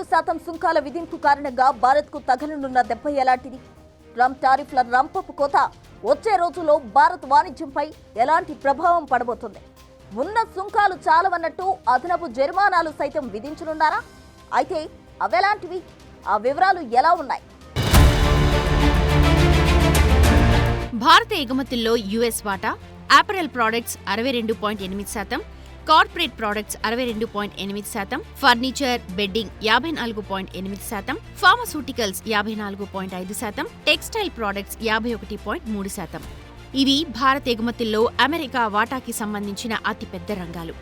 25% సుంకాల విధింపు కారణంగా భారత్కు తగలనున్న దెబ్బ ఎలాంటిది? ట్రంప్ టారిఫ్ల రంపపు కోత వచ్చే రోజుల్లో భారత్ వాణిజ్యంపై ఎలాంటి ప్రభావం పడబోతుంది? ఉన్న సుంకాలు చాలవన్నట్టు అదనపు జరిమానాలు సైతం విధించనున్నారా? అయితే అవెలాంటివి? ఆ వివరాలు ఎలా ఉన్నాయి? భారత ఎగుమతుల్లో యుఎస్ వాటా apparel products 62.8%, corporate products 62.8%, furniture, bedding 54.8%, pharmaceuticals 54.5%, textile products 51.3%. ఇవి భారత ఎగుమతుల్లో అమెరికా వాటాకి సంబంధించిన అతిపెద్ద రంగాలు.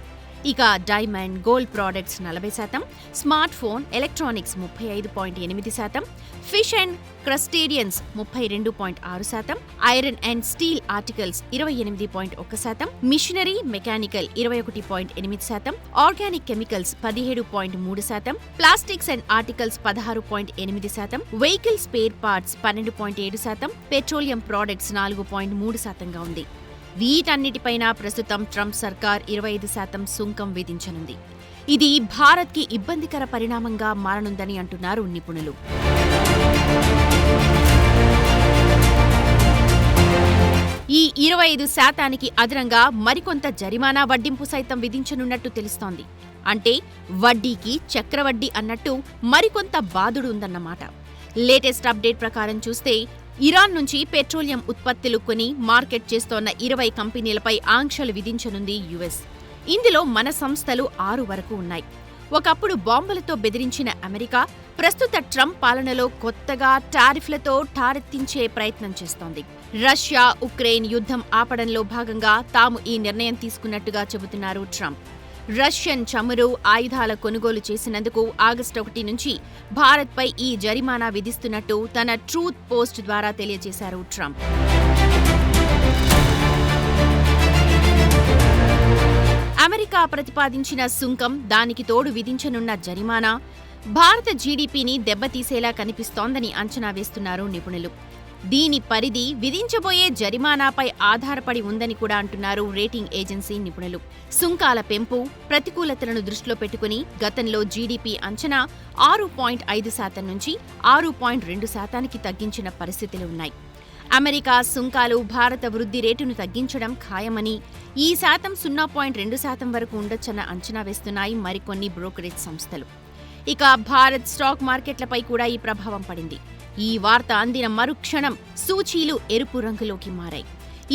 ఇక diamond, gold products 40%, smart phone, electronics 35.8%, fish and crustaceans 32.6%, iron and steel articles 28.1%, machinery, mechanical 21.8%, organic chemicals 17.3%, plastics and articles 16.8%, vehicle spare parts 12.7%, petroleum products 4.3%గా ఉంది. వీటన్నిటిపైన ప్రస్తుతం ట్రంప్ సర్కార్ 25% సుంకం విధించనుంది. ఇది భారత్కి ఇబ్బందికర పరిణామంగా మారనుందని అంటున్నారు నిపుణులు. ఈ 25%కి అదనంగా మరికొంత జరిమానా వడ్డింపు సైతం విధించనున్నట్టు తెలుస్తోంది. అంటే వడ్డీకి చక్రవడ్డీ అన్నట్టు మరికొంత బాదుడు ఉందన్నమాట. లేటెస్ట్ అప్డేట్ ప్రకారం చూస్తే ఇరాన్ నుంచి పెట్రోలియం ఉత్పత్తులు కొని మార్కెట్ చేస్తోన్న 20 కంపెనీలపై ఆంక్షలు విధించనుంది యుఎస్. ఇందులో మన సంస్థలు 6 వరకు ఉన్నాయి. ఒకప్పుడు బాంబులతో బెదిరించిన అమెరికా ప్రస్తుత ట్రంప్ పాలనలో కొత్తగా టారిఫ్లతో ఠారెత్తించే ప్రయత్నం చేస్తోంది. రష్యా ఉక్రెయిన్ యుద్ధం ఆపడంలో భాగంగా తాము ఈ నిర్ణయం తీసుకున్నట్టుగా చెబుతున్నారు ట్రంప్. రష్యన్ చమురు, ఆయుధాల కొనుగోలు చేసినందుకు ఆగస్టు 1 నుంచి భారత్పై ఈ జరిమానా విధిస్తున్నట్టు తన ట్రూత్ పోస్ట్ ద్వారా తెలియజేశారు ట్రంప్. అమెరికా ప్రతిపాదించిన సుంకం, దానికి తోడు విధించనున్న జరిమానా భారత జీడీపీని దెబ్బతీసేలా కనిపిస్తోందని అంచనా వేస్తున్నారు నిపుణులు. దీని పరిధి విధించబోయే జరిమానాపై ఆధారపడి ఉందని కూడా అంటున్నారు రేటింగ్ ఏజెన్సీ నిపుణులు. సుంకాల పెంపు ప్రతికూలతలను దృష్టిలో పెట్టుకుని గతంలో జీడీపీ అంచనా 6.5% నుంచి 6.2%కి తగ్గించిన పరిస్థితులు ఉన్నాయి. అమెరికా సుంకాలు భారత వృద్ధి రేటును తగ్గించడం ఖాయమని, ఈ శాతం 0.2% వరకు ఉండొచ్చన్న అంచనా వేస్తున్నాయి మరికొన్ని బ్రోకరేజ్ సంస్థలు. ఇక భారత్ స్టాక్ మార్కెట్లపై కూడా ఈ ప్రభావం పడింది. ఈ వార్త అందిన మరుక్షణం సూచీలు ఎరుపు రంగులోకి మారాయి.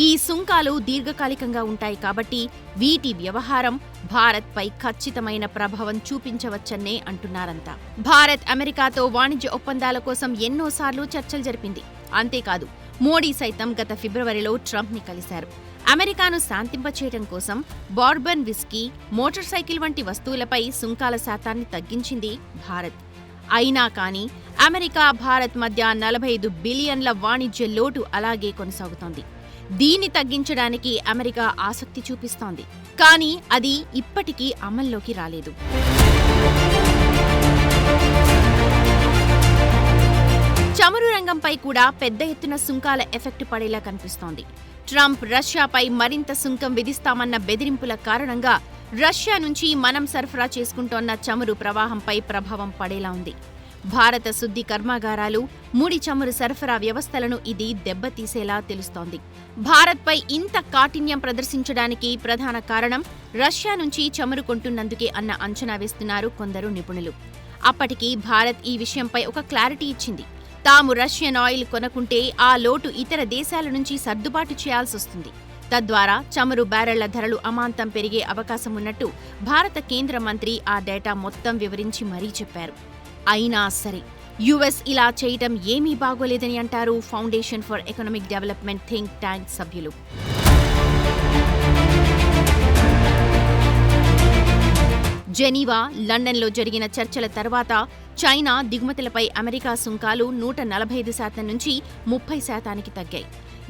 ఈ సుంకాలు దీర్ఘకాలికంగా ఉంటాయి కాబట్టి వీటి వ్యవహారం భారత్పై ఖచ్చితమైన ప్రభావం చూపించవచ్చనే అంటున్నారంతా. భారత్ అమెరికాతో వాణిజ్య ఒప్పందాల కోసం ఎన్నోసార్లు చర్చలు జరిపింది. అంతేకాదు, మోడీ సైతం గత ఫిబ్రవరిలో ట్రంప్ని కలిశారు. అమెరికాను శాంతింపచేయడం కోసం బోర్బన్ విస్కీ, మోటార్ సైకిల్ వంటి వస్తువులపై సుంకాల శాతాన్ని తగ్గించింది భారత్. అయినా కానీ అమెరికా భారత్ మధ్య 45 బిలియన్ల వాణిజ్య లోటు అలాగే కొనసాగుతోంది. దీన్ని తగ్గించడానికి అమెరికా ఆసక్తి చూపిస్తోంది. కానీ అది ఇప్పటికీ అమల్లోకి రాలేదు. చమురు రంగంపై కూడా పెద్ద ఎత్తున సుంకాల ఎఫెక్ట్ పడేలా కనిపిస్తోంది. ట్రంప్ రష్యాపై మరింత సుంకం విధిస్తామన్న బెదిరింపుల కారణంగా రష్యా నుంచి మనం సరఫరా చేసుకుంటోన్న చమురు ప్రవాహంపై ప్రభావం పడేలా ఉంది. భారత శుద్ధి కర్మాగారాలు, ముడి చమురు సరఫరా వ్యవస్థలను ఇది దెబ్బతీసేలా తెలుస్తోంది. భారత్పై ఇంత కాఠిన్యం ప్రదర్శించడానికి ప్రధాన కారణం రష్యా నుంచి చమురు కొంటున్నందుకే అన్న అంచనా వేస్తున్నారు కొందరు నిపుణులు. అప్పటికి భారత్ ఈ విషయంపై ఒక క్లారిటీ ఇచ్చింది. తాము రష్యన్ ఆయిల్ కొనకుంటే ఆ లోటు ఇతర దేశాల నుంచి సర్దుబాటు చేయాల్సొస్తుంది. తద్వారా చమురు బ్యారెళ్ల ధరలు అమాంతం పెరిగే అవకాశం ఉన్నట్టు భారత కేంద్ర మంత్రి ఆ డేటా మొత్తం వివరించి మరీ చెప్పారు. అయినా సరే యుఎస్ ఇలా చేయటం ఏమీ బాగోలేదని అంటారు foundation for economic development think tank సభ్యులు. జెనీవా, లండన్లో జరిగిన చర్చల తర్వాత చైనా దిగుమతులపై అమెరికా సుంకాలు 145% నుంచి 30%కి తగ్గాయి.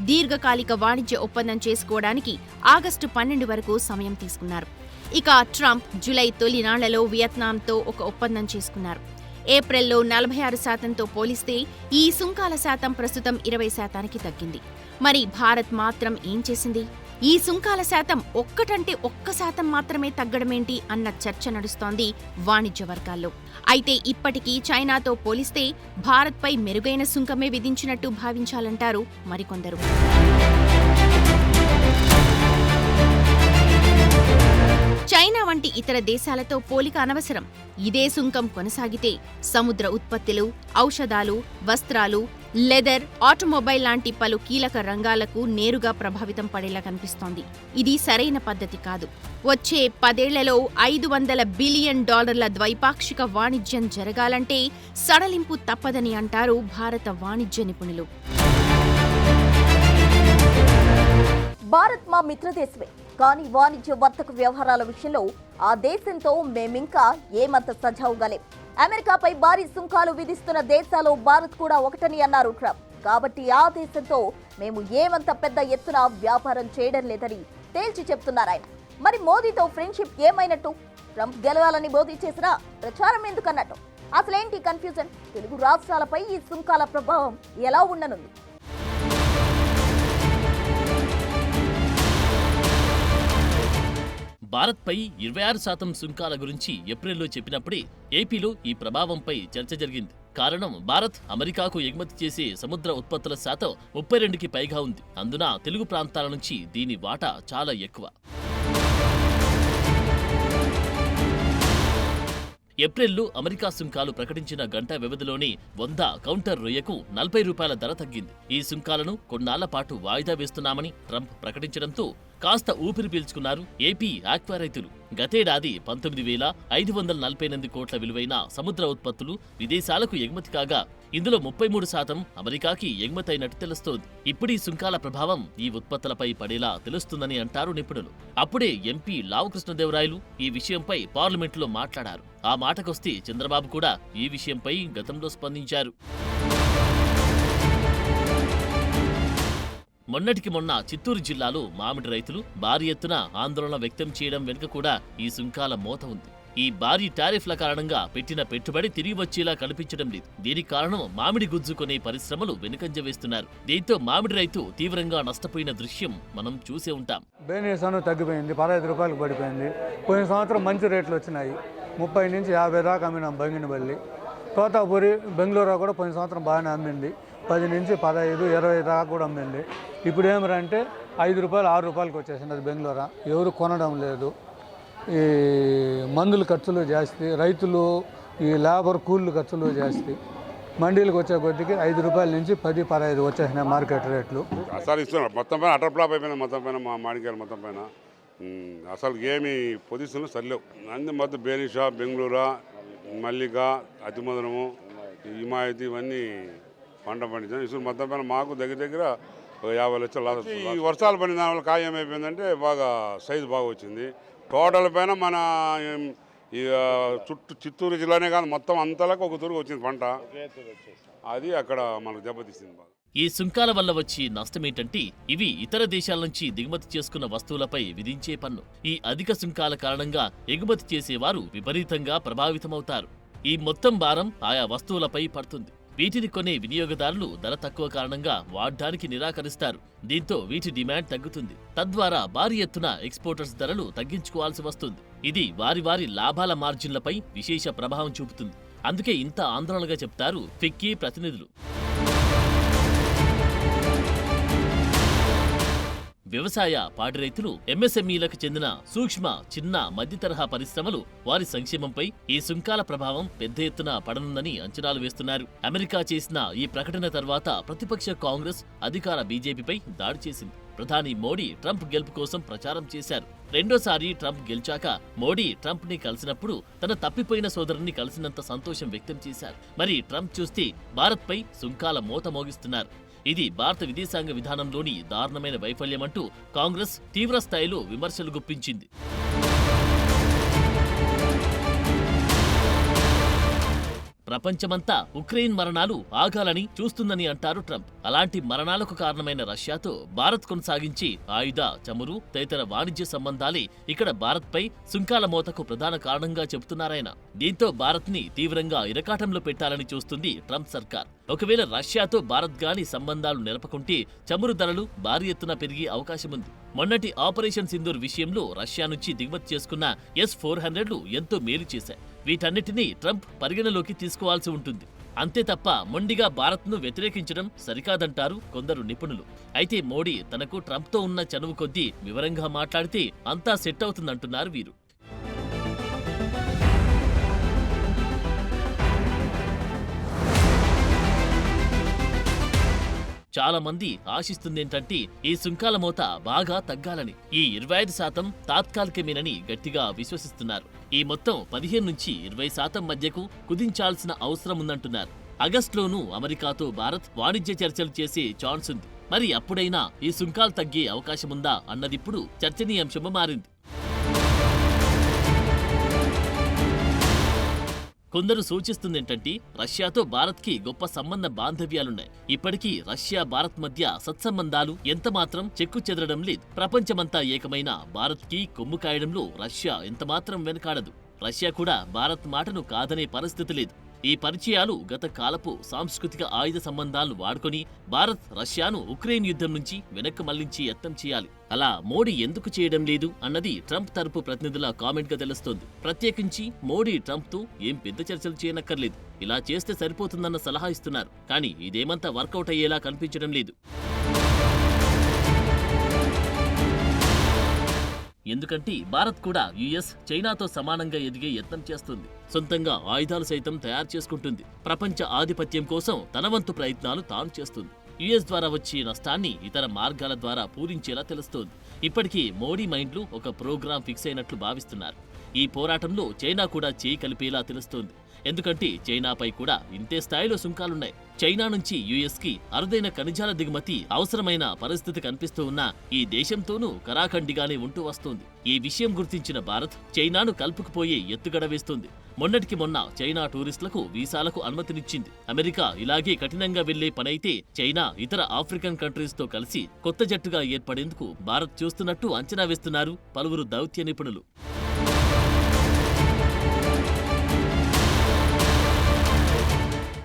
దీర్ఘకాలిక వాణిజ్య ఒప్పందం చేసుకోవడానికి ఆగస్టు 12 వరకు సమయం తీసుకున్నారు. ఇక ట్రంప్ జూలై తొలినాళ్లలో వియత్నాంతో ఒక ఒప్పందం చేసుకున్నారు. ఏప్రిల్లో 46%తో పోలిస్తే ఈ సుంకాల శాతం ప్రస్తుతం 20%కి తగ్గింది. మరి భారత్ మాత్రం ఏం చేసింది? ఈ సుంకాల శాతం ఒక్కటంటే ఒక్క శాతం మాత్రమే తగ్గడమేంటి అన్న చర్చ నడుస్తోంది వాణిజ్య వర్గాల్లో. అయితే ఇప్పటికీ చైనాతో పోలిస్తే భారత్పై మెరుగైన సుంకమే విధించినట్టు భావించాలంటారు మరికొందరు. చైనా వంటి ఇతర దేశాలతో పోలిక అనవసరం. ఇదే సుంకం కొనసాగితే సముద్ర ఉత్పత్తులు, ఔషధాలు, వస్త్రాలు, లెదర్, ఆటోమొబైల్ లాంటి పలు కీలక రంగాలకు నేరుగా ప్రభావితం పడేలా కనిపిస్తోంది. ఇది సరైన పద్ధతి కాదు. వచ్చే 10 ఏళ్లలో $500 బిలియన్ ద్వైపాక్షిక వాణిజ్యం జరగాలంటే సడలింపు తప్పదని అంటారు భారత వాణిజ్య నిపుణులు. భారత్ మా మిత్రదేశమే, కానీ వాణిజ్య వర్తక వ్యవహారాల విషయంలో ఆ దేశంతో మేమింకా ఏమంత సజావుగా లేం. అమెరికాపై భారీ సుంకాలు విధిస్తున్న దేశాలు భారత్ కూడా ఒకటని అన్నారు ట్రంప్. కాబట్టి ఆ దేశంతో మేము ఏమంత పెద్ద ఎత్తున వ్యాపారం చేయడం లేదని తేల్చి చెప్తున్నారు ఆయన. మరి మోదీతో ఫ్రెండ్షిప్ ఏమైనట్టు? ట్రంప్ గెలవాలని మోదీ చేసినా ప్రచారం ఎందుకన్నట్టు? అసలేంటి కన్ఫ్యూజన్? తెలుగు రాష్ట్రాలపై ఈ సుంకాల ప్రభావం ఎలా ఉండనుంది? భారత్పై 26% సుంకాల గురించి ఏప్రిల్లో చెప్పినప్పుడే ఏపీలో ఈ ప్రభావంపై చర్చ జరిగింది. కారణం, భారత్ అమెరికాకు ఎగుమతి చేసే సముద్ర ఉత్పత్తుల శాతం 32కి పైగా ఉంది. అందున తెలుగు ప్రాంతాల నుంచి దీని వాటా చాలా ఎక్కువ. ఏప్రిల్లో అమెరికా సుంకాలు ప్రకటించిన గంట వ్యవధిలోనే 100 కౌంటర్ రొయ్యకు ₹40 ధర తగ్గింది. ఈ సుంకాలను కొన్నాళ్ల పాటు వాయిదా వేస్తున్నామని ట్రంప్ ప్రకటించడంతో కాస్త ఊపిరి పీల్చుకున్నారు ఏపీ ఆక్వా రైతులు. గతేడాది 19,548 కోట్ల విలువైన సముద్ర ఉత్పత్తులు విదేశాలకు ఎగుమతి కాగా ఇందులో 33% అమెరికాకి ఎగుమతైనట్టు తెలుస్తోంది. ఇప్పుడీ సుంకాల ప్రభావం ఈ ఉత్పత్తులపై పడేలా తెలుస్తుందని అంటారు నిపుణులు. అప్పుడే ఎంపీ లావు కృష్ణదేవరాయలు ఈ విషయంపై పార్లమెంటులో మాట్లాడారు. ఆ మాటకొస్తే చంద్రబాబు కూడా ఈ విషయంపై గతంలో స్పందించారు. మొన్నటికి మొన్న చిత్తూరు జిల్లాలో మామిడి రైతులు భారీ ఎత్తున ఆందోళన వ్యక్తం చేయడం వెనుక కూడా ఈ సుంకాల మోత ఉంది. ఈ భారీ టారిఫ్ల కారణంగా పెట్టిన పెట్టుబడి తిరిగి వచ్చేలా కనిపించడం లేదు. దీనికి కారణం మామిడి గుజ్జు కొనే పరిశ్రమలు వెనుకంజ వేస్తున్నారు. దీంతో మామిడి రైతు తీవ్రంగా నష్టపోయిన దృశ్యం మనం చూసే ఉంటాం. బేనీసాను తగ్గిపోయింది, ₹15 పడిపోయింది. పోయిన సంవత్సరం మంచి రేట్లు వచ్చినాయి, 30 నుంచి 50 దాకా అమ్మినాం. బంగినపల్లి, తోతాపూరి, బెంగళూరు కూడా పోయిన సంవత్సరం బాగానే అమ్మింది. 10 నుంచి 15, 20 దాకా కూడా అమ్మింది. ఇప్పుడు ఏమంటే ₹5, ₹6 వచ్చేసింది. అది బెంగళూరు ఎవరు కొనడం లేదు. ఈ మందుల ఖర్చులు జాస్తి, రైతులు ఈ లేబర్ కూలీల ఖర్చులు జాస్తి. మండీలకు వచ్చే కొద్దికి ₹5 నుంచి 10, 15 వచ్చేసినాయి మార్కెట్ రేట్లు. అసలు ఇస్తున్నారు మొత్తం పైన అటర్ ఫ్లాప్ అయిపోయినా మొత్తం పైన మా మామిడికాయలు మొత్తం పైన అసలు ఏమి పొజిషన్లు సరిలేవు. అన్ని మొత్తం బేనిషా, బెంగళూరు, మల్లిక, అతిమధురము, హిమాయత్ ఇవన్నీ పంట పండించాం. ఇసులు మొత్తం పైన మాకు దగ్గర 50 లక్షలు లాస్. ఈ వర్షాలు పడిన దానివల్ల కాయ ఏమైపోయిందంటే బాగా సైజు బాగా వచ్చింది. టోటల్ పైన మన ఈ చుట్టూ చిత్తూరు జిల్లానే కాదు మొత్తం అంతలకు ఒక తూరుకు వచ్చింది పంట. అది అక్కడ మనకు దెబ్బతీసింది బాగా. ఈ సుంకాల వల్ల వచ్చే నష్టమేంటంటే ఇవి ఇతర దేశాల నుంచి దిగుమతి చేసుకున్న వస్తువులపై విధించే పన్ను. ఈ అధిక సుంకాల కారణంగా ఎగుమతి చేసేవారు విపరీతంగా ప్రభావితమవుతారు. ఈ మొత్తం భారం ఆయా వస్తువులపై పడుతుంది. వీటిని కొనే వినియోగదారులు ధర తక్కువ కారణంగా వాడడానికి నిరాకరిస్తారు. దీంతో వీటి డిమాండ్ తగ్గుతుంది. తద్వారా భారీ ఎత్తున ఎక్స్పోర్టర్స్ ధరలు తగ్గించుకోవాల్సి వస్తుంది. ఇది వారి లాభాల మార్జిన్లపై విశేష ప్రభావం చూపుతుంది. అందుకే ఇంత ఆందోళనగా చెప్తారు ఫిక్కీ ప్రతినిధులు. వ్యవసాయ పాడి రైతులు, ఎంఎస్ఎంఈలకు చెందిన సూక్ష్మ, చిన్న, మధ్యతరహా పరిశ్రమలు వారి సంక్షేమంపై ఈ సుంకాల ప్రభావం పెద్ద ఎత్తున పడనుందని అంచనాలు వేస్తున్నారు. అమెరికా చేసిన ఈ ప్రకటన తర్వాత ప్రతిపక్ష కాంగ్రెస్ అధికార బీజేపీపై దాడి చేసింది. ప్రధాని మోడీ ట్రంప్ గెలుపు కోసం ప్రచారం చేశారు. రెండోసారి ట్రంప్ గెలిచాక మోడీ ట్రంప్ ని కలిసినప్పుడు తన తప్పిపోయిన సోదరుని కలిసినంత సంతోషం వ్యక్తం చేశారు. మరి ట్రంప్ చూస్తే భారత్పై సుంకాల మోత మోగిస్తున్నారు. ఇది భారత విదేశాంగ విధానంలోని దారుణమైన వైఫల్యమంటూ కాంగ్రెస్ తీవ్ర స్థాయిలో విమర్శలు గుప్పించింది. ప్రపంచమంతా ఉక్రెయిన్ మరణాలు ఆగాలని చూస్తుందని అంటారు ట్రంప్. అలాంటి మరణాలకు కారణమైన రష్యాతో భారత్ కొనసాగించి ఆయుధ, చమురు తదితర వాణిజ్య సంబంధాలే ఇక్కడ భారత్పై సుంకాల మోతకు ప్రధాన కారణంగా చెబుతున్నారాయన. దీంతో భారత్ని తీవ్రంగా ఇరకాటంలో పెట్టాలని చూస్తుంది ట్రంప్ సర్కార్. ఒకవేళ రష్యాతో భారత్ గాని సంబంధాలు నెరపకుంటే చమురు ధరలు భారీ ఎత్తున పెరిగే అవకాశముంది. మొన్నటి ఆపరేషన్ సింధూర్ విషయంలో రష్యా నుంచి దిగుమతి చేసుకున్న S-400లు ఎంతో మేలు చేశాయి. వీటన్నిటినీ ట్రంప్ పరిగణలోకి తీసుకోవాల్సి ఉంటుంది. అంతే తప్ప మొండిగా భారత్ను వ్యతిరేకించడం సరికాదంటారు కొందరు నిపుణులు. అయితే మోడీ తనకు ట్రంప్తో ఉన్న చనువు కొద్దీ వివరంగా మాట్లాడితే అంతా సెట్ అవుతుందంటున్నారు వీరు. చాలా మంది ఆశిస్తుందేంటంటే ఈ సుంకాల మోత బాగా తగ్గాలని. ఈ 25% తాత్కాలికమేనని గట్టిగా విశ్వసిస్తున్నారు. ఈ మొత్తం 15 నుంచి 20% మధ్యకు కుదించాల్సిన అవసరం ఉందంటున్నారు. ఆగస్టులోనూ అమెరికాతో భారత్ వాణిజ్య చర్చలు చేసే ఛాన్స్ ఉంది. మరి అప్పుడైనా ఈ సుంకాలు తగ్గే అవకాశముందా అన్నదిప్పుడు చర్చనీయాంశంగా మారింది. కొందరు సూచిస్తుందేంటంటే రష్యాతో భారత్కి గొప్ప సంబంధ బాంధవ్యాలున్నాయి. ఇప్పటికీ రష్యా భారత్ మధ్య సత్సంబంధాలు ఎంతమాత్రం చెక్కు చెదరడం లేదు. ప్రపంచమంతా ఏకమైన భారత్కి కొమ్ము కాయడంలో రష్యా ఎంతమాత్రం వెనకాడదు. రష్యా కూడా భారత్ మాటను కాదనే పరిస్థితి లేదు. ఈ పరిచయాలు గత కాలపు సాంస్కృతిక ఆయుధ సంబంధాలను వాడుకొని భారత్ రష్యాను ఉక్రెయిన్ యుద్ధం నుంచి వెనక్కు మళ్లించి యత్నం చేయాలి. అలా మోడీ ఎందుకు చేయడం లేదు అన్నది ట్రంప్ తరపు ప్రతినిధుల కామెంట్ గా తెలుస్తోంది. ప్రత్యేకించి మోడీ ట్రంప్ తో ఏం పెద్ద చర్చలు చేయనక్కర్లేదు, ఇలా చేస్తే సరిపోతుందన్న సలహా ఇస్తున్నారు. కానీ ఇదేమంతా వర్కౌట్ అయ్యేలా కనిపించడం లేదు. ఎందుకంటే భారత్ కూడా యుఎస్, చైనాతో సమానంగా ఎదిగే యత్నం చేస్తుంది. సొంతంగా ఆయుధాలు సైతం తయారు చేసుకుంటుంది. ప్రపంచ ఆధిపత్యం కోసం తన వంతు ప్రయత్నాలు తాను చేస్తుంది. యుఎస్ ద్వారా వచ్చే నష్టాన్ని ఇతర మార్గాల ద్వారా పూరించేలా తెలుస్తోంది. ఇప్పటికీ మోడీ మైండ్లు ఒక ప్రోగ్రాం ఫిక్స్ అయినట్లు భావిస్తున్నారు. ఈ పోరాటంలో చైనా కూడా చేయి కలిపేలా తెలుస్తోంది. ఎందుకంటే చైనాపై కూడా ఇంతే స్థాయిలో సుంకాలున్నాయి. చైనా నుంచి యుఎస్కి అరుదైన ఖనిజాల దిగుమతి అవసరమైన పరిస్థితి కనిపిస్తూ ఉన్నా ఈ దేశంతోనూ కరాఖండిగానే ఉంటూ వస్తోంది. ఈ విషయం గుర్తించిన భారత్ చైనాను కలుపుకుపోయే ఎత్తుగడ వేస్తోంది. మొన్నటికి మొన్న చైనా టూరిస్టులకు వీసాలకు అనుమతినిచ్చింది. అమెరికా ఇలాగే కఠినంగా వెళ్లే పనైతే చైనా ఇతర ఆఫ్రికన్ కంట్రీస్ తో కలిసి కొత్త జట్టుగా ఏర్పడేందుకు భారత్ చూస్తున్నట్టు అంచనా వేస్తున్నారు పలువురు దౌత్య నిపుణులు.